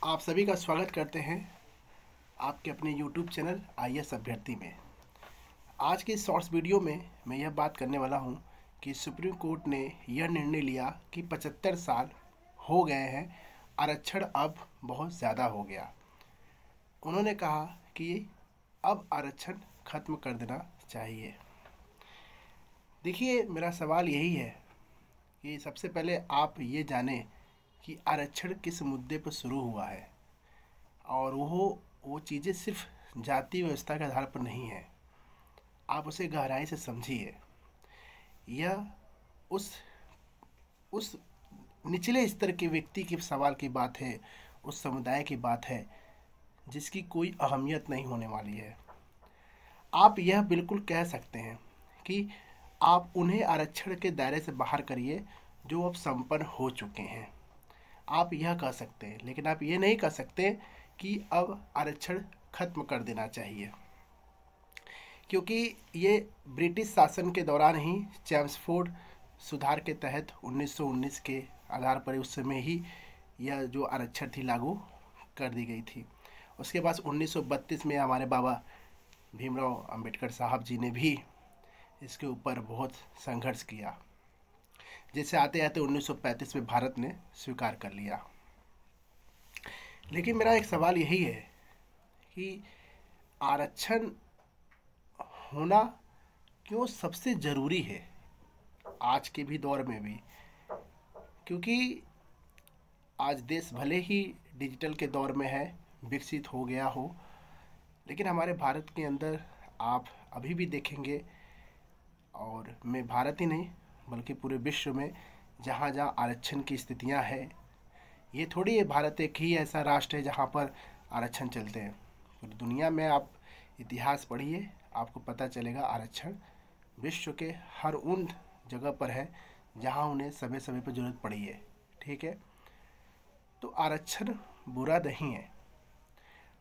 आप सभी का स्वागत करते हैं आपके अपने YouTube चैनल आईएएस अभ्यर्थी में। आज के इस शॉर्ट्स वीडियो में मैं यह बात करने वाला हूं कि सुप्रीम कोर्ट ने यह निर्णय लिया कि 75 साल हो गए हैं, आरक्षण अब बहुत ज़्यादा हो गया। उन्होंने कहा कि अब आरक्षण खत्म कर देना चाहिए। देखिए, मेरा सवाल यही है कि सबसे पहले आप ये जानें कि आरक्षण किस मुद्दे पर शुरू हुआ है, और वो चीज़ें सिर्फ जाति व्यवस्था के आधार पर नहीं है। आप उसे गहराई से समझिए। यह उस उस निचले स्तर के व्यक्ति के सवाल की बात है, उस समुदाय की बात है जिसकी कोई अहमियत नहीं होने वाली है। आप यह बिल्कुल कह सकते हैं कि आप उन्हें आरक्षण के दायरे से बाहर करिए जो अब संपन्न हो चुके हैं। आप यह कह सकते हैं, लेकिन आप ये नहीं कह सकते कि अब आरक्षण खत्म कर देना चाहिए, क्योंकि ये ब्रिटिश शासन के दौरान ही चैम्सफोर्ड सुधार के तहत 1919 के आधार पर उस समय ही यह जो आरक्षण थी लागू कर दी गई थी। उसके बाद 1932 में हमारे बाबा भीमराव अंबेडकर साहब जी ने भी इसके ऊपर बहुत संघर्ष किया, जिसे आते आते 1935 में भारत ने स्वीकार कर लिया। लेकिन मेरा एक सवाल यही है कि आरक्षण होना क्यों सबसे ज़रूरी है आज के भी दौर में भी, क्योंकि आज देश भले ही डिजिटल के दौर में है, विकसित हो गया हो, लेकिन हमारे भारत के अंदर आप अभी भी देखेंगे, और मैं भारत ही नहीं बल्कि पूरे विश्व में जहाँ जहाँ आरक्षण की स्थितियाँ हैं, ये थोड़ी है भारत एक ही ऐसा राष्ट्र है जहाँ पर आरक्षण चलते हैं। पूरी दुनिया में आप इतिहास पढ़िए, आपको पता चलेगा आरक्षण विश्व के हर उन जगह पर है जहाँ उन्हें समय समय पर ज़रूरत पड़ी है। ठीक है, तो आरक्षण बुरा नहीं है।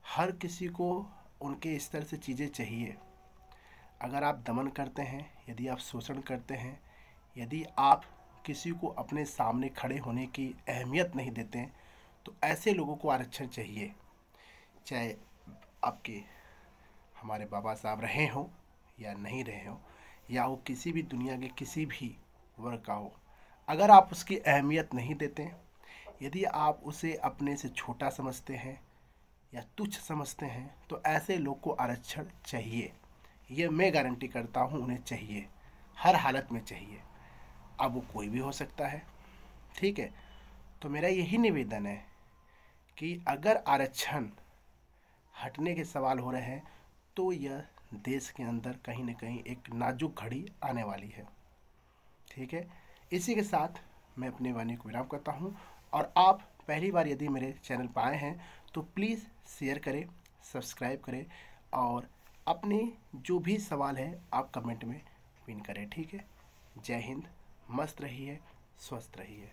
हर किसी को उनके स्तर से चीज़ें चाहिए। अगर आप दमन करते हैं, यदि आप शोषण करते हैं, यदि आप किसी को अपने सामने खड़े होने की अहमियत नहीं देते हैं, तो ऐसे लोगों को आरक्षण चाहिए। चाहे आपके हमारे बाबा साहब रहे हों या नहीं रहे हों, या वो किसी भी दुनिया के किसी भी वर्ग का हो, अगर आप उसकी अहमियत नहीं देते, यदि आप उसे अपने से छोटा समझते हैं या तुच्छ समझते हैं, तो ऐसे लोग को आरक्षण चाहिए। ये मैं गारंटी करता हूँ, उन्हें चाहिए, हर हालत में चाहिए। अब वो कोई भी हो सकता है। ठीक है, तो मेरा यही निवेदन है कि अगर आरक्षण हटने के सवाल हो रहे हैं, तो यह देश के अंदर कहीं ना कहीं एक नाजुक घड़ी आने वाली है। ठीक है, इसी के साथ मैं अपने वाणी को विराम करता हूँ, और आप पहली बार यदि मेरे चैनल पर आए हैं तो प्लीज़ शेयर करें, सब्सक्राइब करें, और अपने जो भी सवाल है आप कमेंट में पिन करें। ठीक है, जय हिंद, मस्त रहिए, स्वस्थ रहिए।